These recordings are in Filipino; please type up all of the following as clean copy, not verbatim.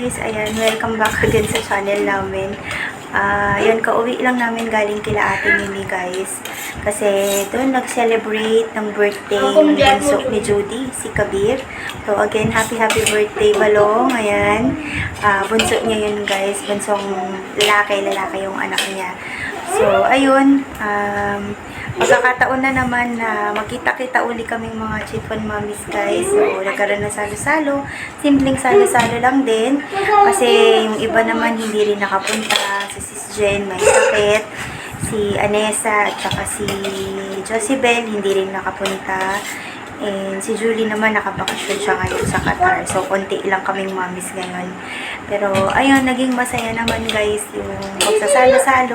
guys, ayan, welcome back again sa channel namin. Yun, kauwi lang namin galing kila Ate Mimi guys. Kasi doon nag-celebrate ng birthday ng bunso ni Judy, si Kabir. So again, happy birthday Balong. Ayan, bunso niya yun guys, bunsong lalaki yung anak niya. So ayun, magkakataon na naman na magkita-kita uli kaming mga chipon mommies guys. So, nagkaroon ng salo-salo. Simpleng salo-salo lang din. Kasi yung iba naman hindi rin nakapunta. Si Sis Jen may sakit. Si Anessa at saka si Josibel hindi rin nakapunta. And si Julie naman nakabakasyon siya ngayon sa Qatar. So, konti lang kaming mommies ngayon. Pero, ayun, naging masaya naman guys yung pagsasalo-salo.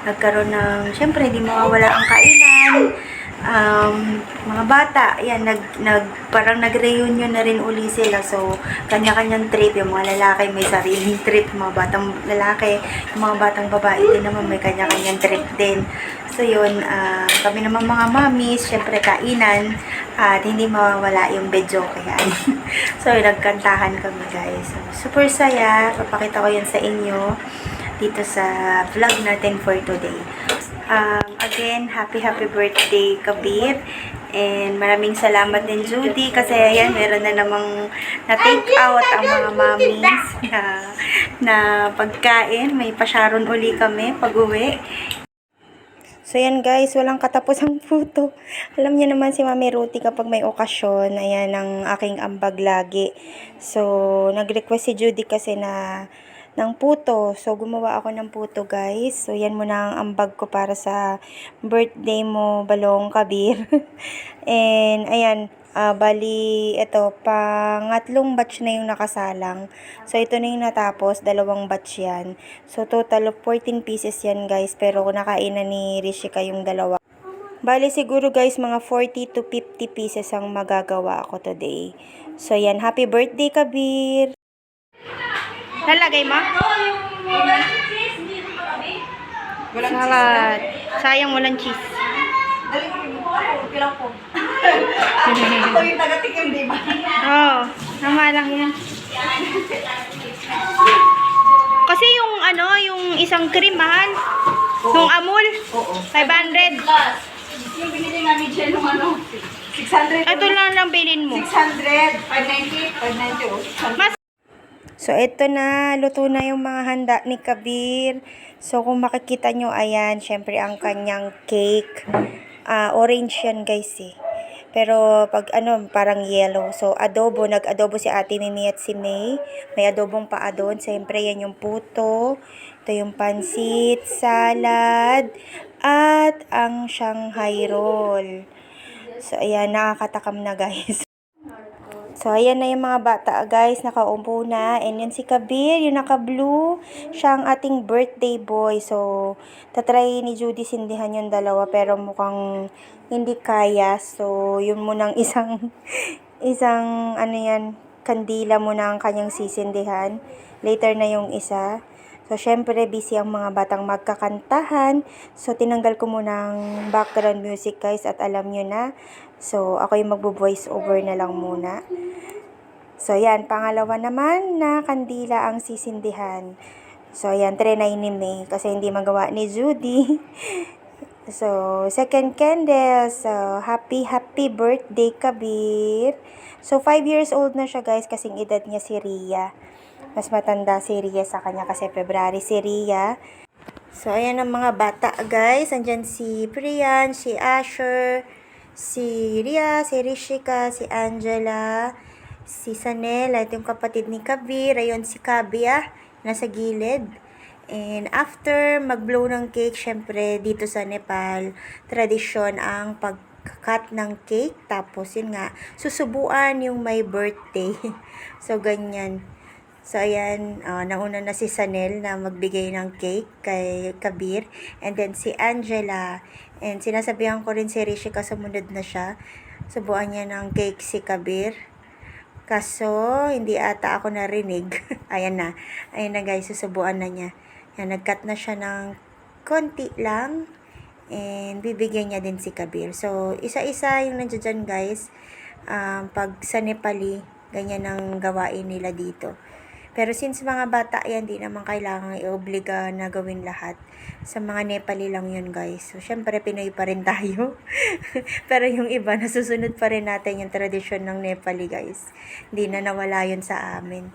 Nagkaroon ng, syempre, hindi mawawala ang kainan. Mga bata, ayan, parang nag-reunion na rin uli sila. So, kanya-kanyang trip. Yung mga lalaki may sariling trip. Mga batang lalaki, yung mga batang babae din naman may kanya-kanyang trip din. So, yun, kami naman mga mommies, syempre kainan. At hindi mawawala yung bedyo kaya. So, nagkantahan kami guys. So, super saya. Papakita ko yan sa inyo dito sa vlog natin for today. Again, happy birthday Kabir. And maraming salamat din Judy kasi ayan, meron na namang na-take out ang mga mommies na pagkain. May pasyaron uli kami pag-uwi. So, yan guys, walang katapusang photo. Alam niyo naman si Mami Ruti kapag may okasyon, ayan ang aking ambag lagi. So, nag-request si Judy kasi ng puto. So, gumawa ako ng puto guys. So, yan muna ang ambag ko para sa birthday mo, Balong Kabir. And, ayan, bali, ito, pangatlong batch na yung nakasalang. So, ito na yung natapos, dalawang batch yan. So, total of 14 pieces yan, guys. Pero, nakain na ni Rishika yung dalawa. Bali, siguro, guys, mga 40 to 50 pieces ang magagawa ako today. So, yan. Happy birthday, Kabir! Lalagay mo? Salad. Sayang walang cheese. Ako yung taga-tikim, di ba? Oo, nama lang yan. Kasi yung yung isang cream, mahal. Yung Amul, 500. Yung binili nga ni Jen, 600. Ito lang bilhin mo. 600, 590, 590, oh. 600. So, ito na. Luto na yung mga handa ni Kabir. So, kung makikita nyo, ayan, syempre ang kanyang cake. Orange yan, guys, eh. Pero, pag parang yellow. So, adobo. Nag-adobo si Ate Mimi at si May. May adobong paa doon. Siyempre, yan yung puto. Ito yung pansit, salad, at ang Shanghai roll. So, ayan, nakakatakam na, guys. So, ayan na yung mga bata, guys. Nakaupo na. And yun si Kabir, yung naka-blue. Siya ang ating birthday boy. So, tatry ni Judy sindihan yung dalawa. Pero mukhang hindi kaya. So, yun munang isang kandila muna ang kanyang sisindihan. Later na yung isa. So, syempre, busy ang mga batang magkakantahan. So, tinanggal ko muna ang background music, guys. At alam nyo na. So, ako yung magbo-voice over na lang muna. So, yan. Pangalawa naman na kandila ang sisindihan. So, yan. Trinay ni May. Kasi hindi magawa ni Judy. So, second candle. So, happy birthday, Kabir. So, 5 years old na siya, guys. Kasing edad niya si Ria. Mas matanda si Ria sa kanya kasi February si Ria. So, ayan ang mga bata, guys. Andyan si Priyan, si Asher, si Ria, si Rishika, si Angela, si Sanel, at yung kapatid ni Kabir. Ayun si Kabia, nasa gilid. And after mag-blow ng cake, syempre dito sa Nepal, tradisyon ang pag-cut ng cake. Tapos yun nga, susubuan yung may birthday. So, ganyan. So, ayan, nauna na si Sanel na magbigay ng cake kay Kabir. And then, si Angela. And sinasabihan ko rin si Rishika, sumunod na siya. Subuan niya ng cake si Kabir. Kaso, hindi ata ako narinig. Ayan na. Ayan na guys, susubuan na niya. Ayan, nag-cut na siya ng konti lang. And bibigyan niya din si Kabir. So, isa-isa yung nandiyan dyan guys. Pag sa Nepali, ganyan ang gawain nila dito. Pero since mga bata yan, di naman kailangan i-obliga na gawin lahat. Sa mga Nepali lang yun, guys. So, syempre, Pinoy pa rin tayo. Pero yung iba, nasusunod pa rin natin yung tradisyon ng Nepali, guys. Hindi na nawala yun sa amin.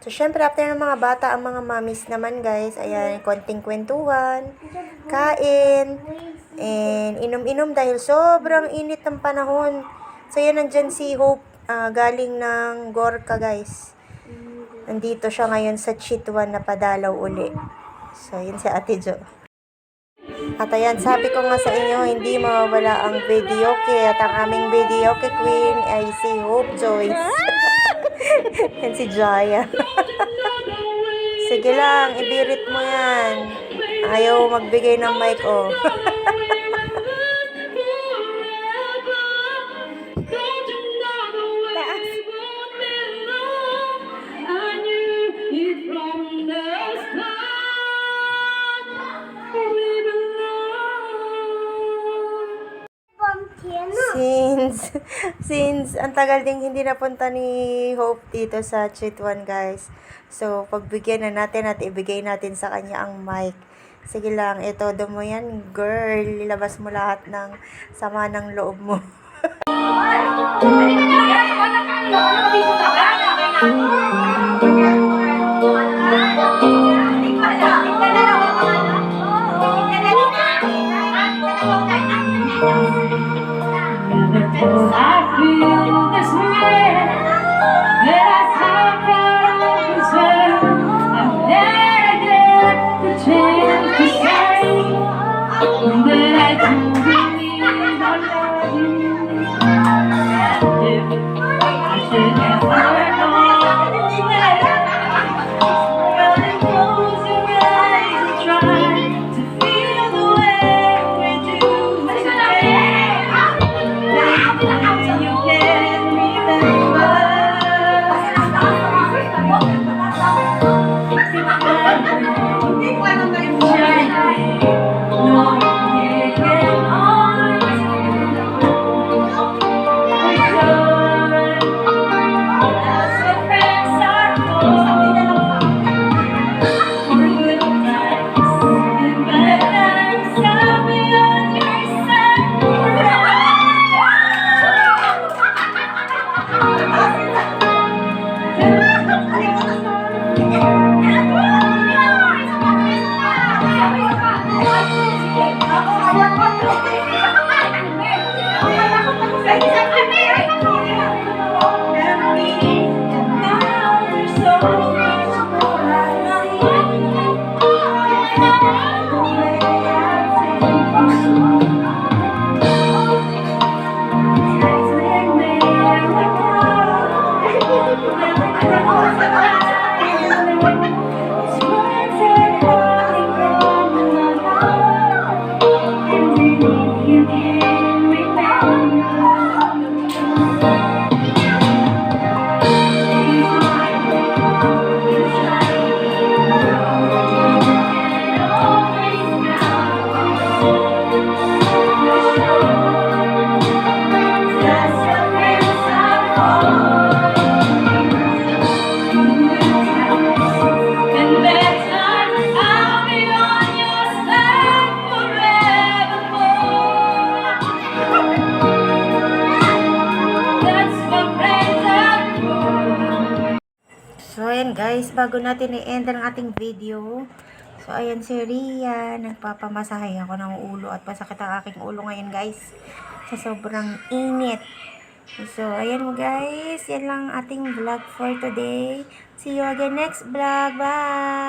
So, syempre, after ng mga bata, ang mga mommies naman, guys, ayan, konting kwentuhan, kain, and inom-inom dahil sobrang init ng panahon. So, yan, nandyan si Hope, galing ng Gorka, guys. Nandito siya ngayon sa Chitwan na padalaw uli. So, yun si Ate Jo. At ayan, sabi ko nga sa inyo, hindi mawawala ang videoke. At ang aming videoke queen ay si Hope Joyce. Yan si Jaya. Sige lang, ibirit mo yan. Ayaw magbigay ng mic, oh. Since ang tagal ding hindi napunta ni Hope dito sa Chitwan, guys. So, pagbigyan na natin at ibigay natin sa kanya ang mic. Sige lang, ito, mo yan, girl. Ilabas mo lahat ng sama ng loob mo. I feel this way, that I can't concern, and then I get the chance to say that I do believe I love you. And if I should ever know that, really close your eyes and try to feel the way we do today. So, ayan guys, bago natin i-end ang ating video. So, ayan si Ria, nagpapamasahe ako ng ulo at masakit ang aking ulo ngayon guys. Sa sobrang init. So, ayan mo guys, yan lang ating vlog for today. See you again next vlog. Bye!